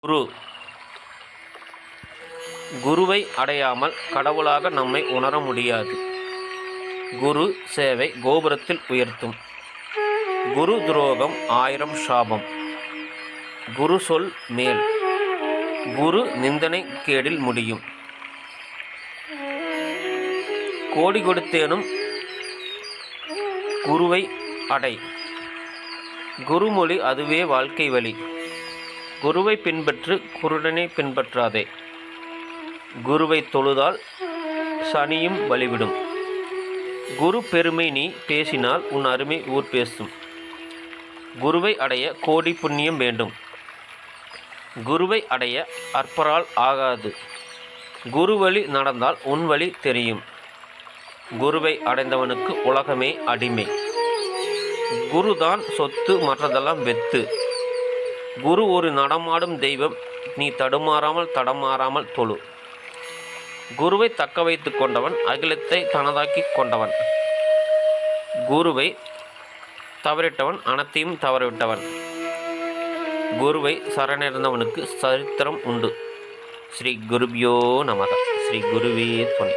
குரு குருவை அடையாமல் கடவுளாக நம்மை உணர முடியாது. குரு சேவை கோபுரத்தில் உயர்த்தும். குரு துரோகம் 1000 சாபம். குரு சொல் மேல். குரு நிந்தனை கேடில் முடியும். கோடி கொடுத்தேனும் குருவை அடை. குருமொழி அதுவே வாழ்க்கை வழி. குருவை பின்பற்று, குருடனை பின்பற்றாதே. குருவை தொழுதால் சனியும் வழிவிடும். குரு பெருமை நீ பேசினால் உன் அருமை ஊர் பேசும். குருவை அடைய கோடி புண்ணியம் வேண்டும். குருவை அடைய அற்பரால் ஆகாது. குரு வழி நடந்தால் உன் வழி தெரியும். குருவை அடைந்தவனுக்கு உலகமே அடிமை. குருதான் சொத்து, மற்றதெல்லாம் வெத்து. குரு ஒரு நடமாடும் தெய்வம். நீ தடமாறாமல் தொழு. குருவை தக்க வைத்து கொண்டவன் அகிலத்தை தனதாக்கி கொண்டவன். குருவை தவறிட்டவன் அனைத்தையும் தவறிவிட்டவன். குருவை சரணடைந்தவனுக்கு சரித்திரம் உண்டு. ஸ்ரீ குருபியோ நமக. ஸ்ரீ குருவே துணை.